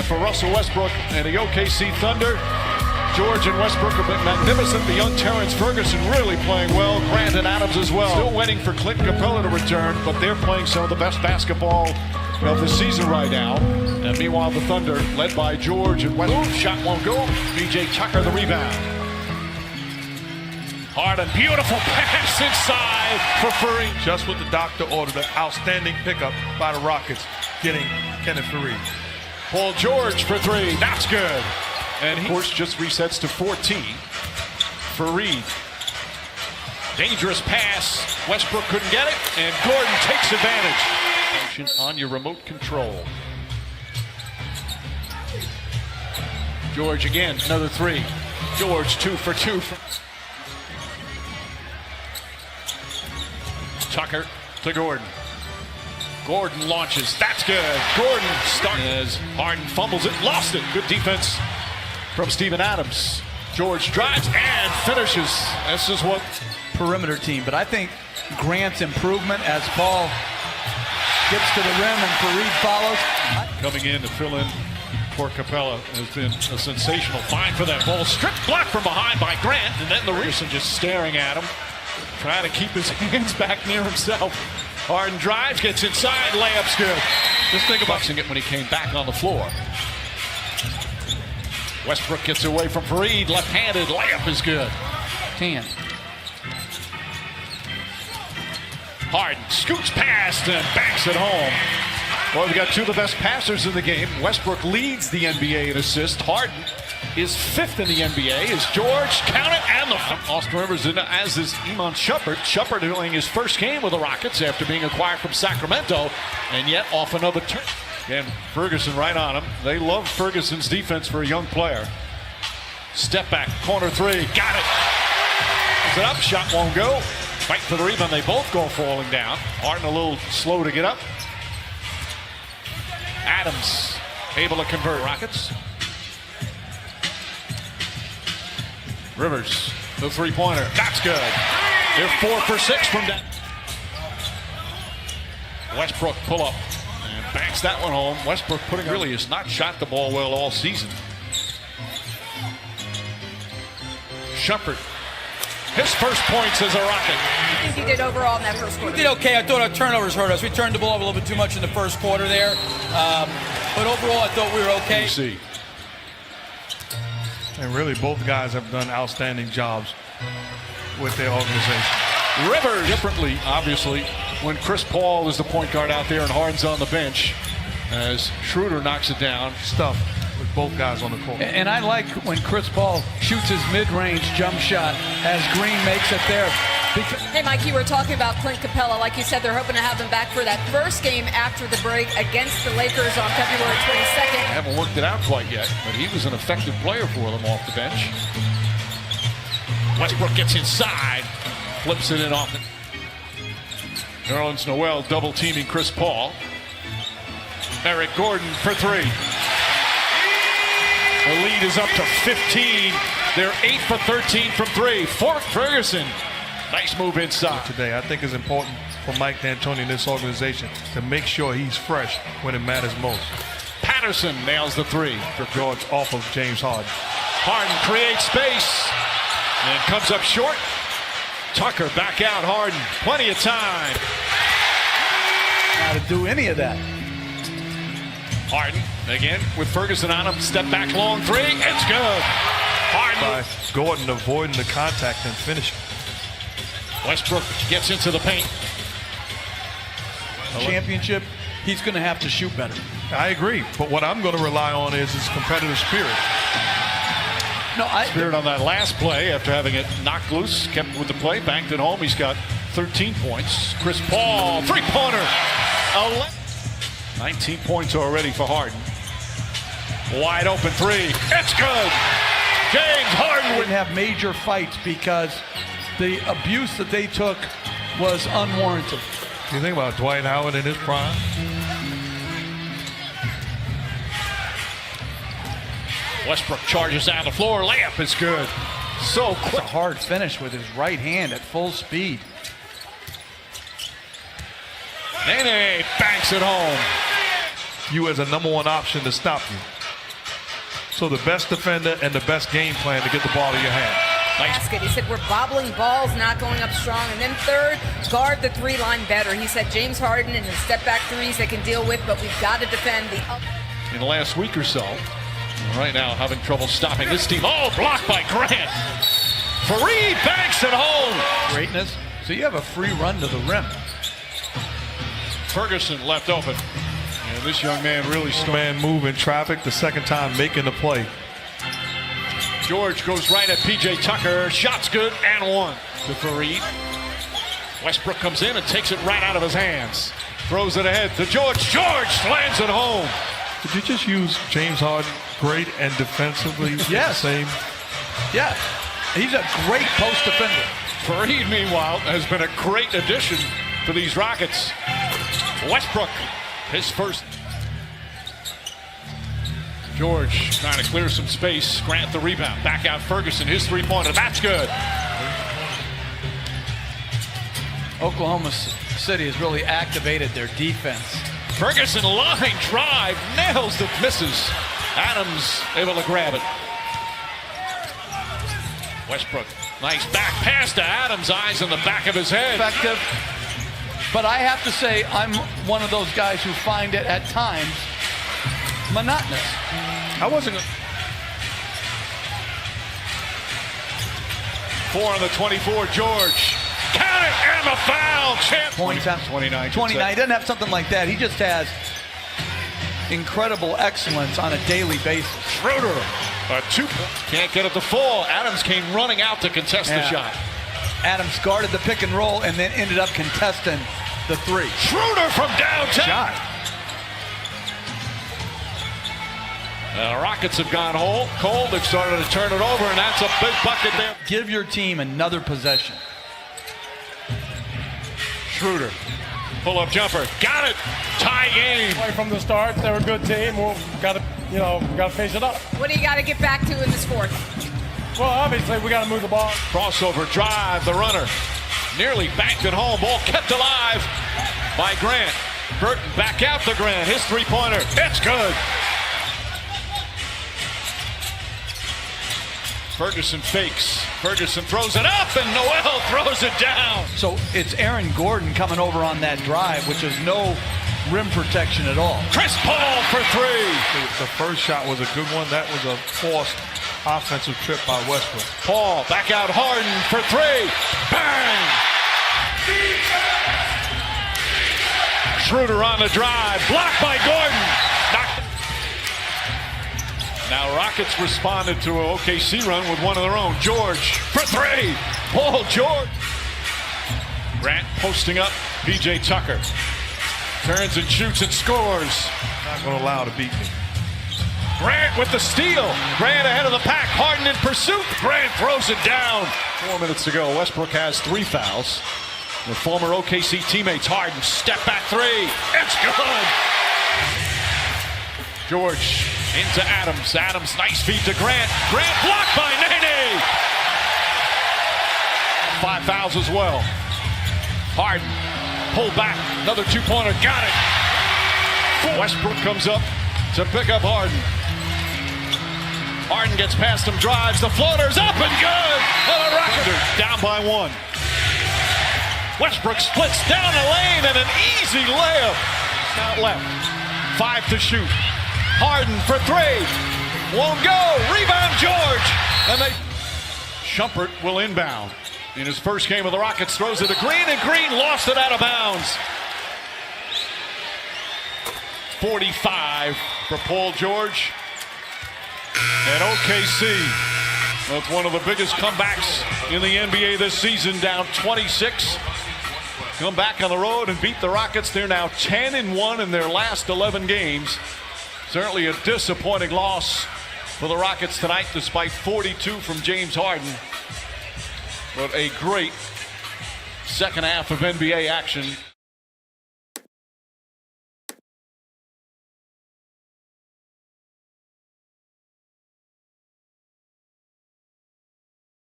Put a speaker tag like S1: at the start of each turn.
S1: for Russell Westbrook and the OKC Thunder. George and Westbrook have been magnificent. The young Terrence Ferguson really playing well. Grant and Adams as well. Still waiting for Clint Capella to return, but they're playing some of the best basketball of the season right now. And meanwhile, the Thunder, led by George and Westbrook, shot won't go. PJ Tucker the rebound. Harden, beautiful pass inside for Faried.
S2: Just what the doctor ordered, an outstanding pickup by the Rockets, getting Kenneth Faried.
S1: Paul George for three, that's good. And he, of course, just resets to 14. Faried. Dangerous pass. Westbrook couldn't get it, and Gordon takes advantage. On your remote control. George again, another three. George 2 for 2. Tucker to Gordon. Gordon launches. That's good. Gordon starts as Harden fumbles it, lost it. Good defense from Steven Adams. George drives and finishes. This is what
S3: perimeter team, but I think Grant's improvement as Paul gets to the rim and Faried follows.
S1: Coming in to fill in for Capella has been a sensational find for that ball. Stripped block from behind by Grant, and then the Reason just staring at him, trying to keep his hands back near himself. Harden drives, gets inside, layup's good. Just think about it when he came back on the floor. Westbrook gets away from Faried, left-handed, layup is good. 10. Harden scoots past and banks it home. Well, we've got two of the best passers in the game. Westbrook leads the NBA in assists. Harden is 5th in the NBA. Is George, count it, and the Austin Rivers, as is Iman Shumpert. Shumpert doing his first game with the Rockets after being acquired from Sacramento, and yet off another turn. Again, Ferguson right on him. They love Ferguson's defense for a young player. Step back, corner three, got it. Is it up? Shot won't go. Fight for the rebound. They both go falling down. Harden a little slow to get up. Adams able to convert. Rockets. Rivers, the three-pointer. That's good. They're 4 for 6 from that. Westbrook pull up and banks that one home. Westbrook really has not shot the ball well all season. Shumpert. His first points as a Rocket.
S4: I think he did overall in that first quarter.
S5: We did okay. I thought our turnovers hurt us. We turned the ball over a little bit too much in the first quarter there. But overall, I thought we were okay.
S1: See.
S2: And really, both guys have done outstanding jobs with their organization.
S1: Rivers differently, obviously, when Chris Paul is the point guard out there and Harden's on the bench, as Schroeder knocks it down.
S2: Stuff with both guys on the court.
S3: And I like when Chris Paul shoots his mid-range jump shot as Green makes it there.
S4: Hey, Mike, you were talking about Clint Capella. Like you said, they're hoping to have him back for that first game after the break against the Lakers on February 22nd.
S1: I haven't worked it out quite yet, but he was an effective player for them off the bench. Westbrook gets inside, flips it in off it. Nerlens Noel double teaming Chris Paul. Eric Gordon for three. The lead is up to 15. They're 8 for 13 from three. Fourth Ferguson. Nice move inside.
S2: Today, I think it's important for Mike D'Antoni and this organization to make sure he's fresh when it matters most.
S1: Patterson nails the three
S2: for George off of James Harden.
S1: Harden creates space and comes up short. Tucker back out. Harden, plenty of time.
S3: Not to do any of that.
S1: Harden again with Ferguson on him. Step back long three. It's good. Harden.
S2: By Gordon avoiding the contact and finishing.
S1: Westbrook gets into the paint.
S3: Championship, he's going to have to shoot better.
S2: I agree, but what I'm going to rely on is his competitive spirit.
S1: Spirit on that last play after having it knocked loose, kept with the play, banked it home. He's got 13 points. Chris Paul, three-pointer. 19 points already for Harden. Wide open three. It's good. James Harden
S3: would have major fights because the abuse that they took was unwarranted.
S2: You think about Dwight Howard in his prime?
S1: Westbrook charges down the floor. Layup is good. So quick.
S3: A hard finish with his right hand at full speed.
S1: Nene banks it home.
S2: You as a #1 option to stop you. So the best defender and the best game plan to get the ball to your hand.
S4: Basket. He said we're bobbling balls, not going up strong. And then third, guard the three-line better. He said James Harden and the step-back threes they can deal with, but we've got to defend the up.
S1: In the last week or so, right now having trouble stopping this team. Oh, blocked by Grant. Fareed banks it home.
S3: Greatness. So you have a free run to the rim.
S1: Ferguson left open. And this young man really
S2: Man move in traffic the second time making the play.
S1: George goes right at P.J. Tucker. Shot's good and one to Fareed. Westbrook comes in and takes it right out of his hands. Throws it ahead to George. George slams it home.
S2: Did you just use James Harden great and defensively?
S3: Yes.
S2: Same.
S3: Yeah. He's a great post defender.
S1: Fareed, meanwhile, has been a great addition for these Rockets. Westbrook, his first. George trying to clear some space. Grant the rebound. Back out Ferguson. His three-pointer. That's good.
S3: Oklahoma City has really activated their defense.
S1: Ferguson line drive. Nails it. Misses. Adams able to grab it. Westbrook. Nice back pass to Adams. Eyes in the back of his head.
S3: Effective. But I have to say, I'm one of those guys who find it at times monotonous.
S2: I wasn't.
S1: 4 on the 24. George. Count it and the foul. Champ.
S3: Points out
S1: 29.
S3: 29. He doesn't have something like that. He just has incredible excellence on a daily basis.
S1: Schroeder. A 2. Can't get it to fall. Adams came running out to contest the shot.
S3: Adams guarded the pick and roll and then ended up contesting the three.
S1: Schroeder from downtown. The Rockets have gone cold. They've started to turn it over, and that's a big bucket there.
S3: Give your team another possession.
S1: Schroeder. Pull-up jumper. Got it. Tie game.
S6: Right from the start, they're a good team. We'll got to finish it up.
S4: What do you got to get back to in this fourth?
S6: Well, obviously, we got to move the ball.
S1: Crossover drive. The runner nearly banked it home. Ball kept alive by Grant. Burton back out to Grant. His three-pointer. It's good. Ferguson fakes. Ferguson throws it up, and Noel throws it down.
S3: So it's Aaron Gordon coming over on that drive, which is no rim protection at all.
S1: Chris Paul for 3.
S2: The first shot was a good one. That was a forced offensive trip by Westbrook.
S1: Paul back out Harden for 3. Bang! Schroeder on the drive. Blocked by Gordon. Now Rockets responded to an OKC run with one of their own. George for 3. Paul George. Grant posting up. P.J. Tucker turns and shoots and scores.
S2: Not going to allow to beat me.
S1: Grant with the steal. Grant ahead of the pack. Harden in pursuit. Grant throws it down. 4 minutes to go. Westbrook has 3 fouls. The former OKC teammates. Harden step back 3. It's good. George into Adams. Adams nice feed to Grant. Grant blocked by Nene. 5 fouls as well. Harden pull back. Another 2-pointer. Got it. Westbrook comes up to pick up Harden. Harden gets past him, drives, the floater's up and good for the Rockets. Down by 1. Westbrook splits down the lane and an easy layup. Out left. 5 to shoot. Harden for 3. Won't go. Rebound George. And Shumpert will inbound. In his first game of the Rockets, throws it to Green, and Green lost it out of bounds. 45 for Paul George. And OKC, that's one of the biggest comebacks in the NBA this season, down 26. Come back on the road and beat the Rockets. They're now 10-1 in their last 11 games. Certainly a disappointing loss for the Rockets tonight, despite 42 from James Harden. But a great second half of NBA action.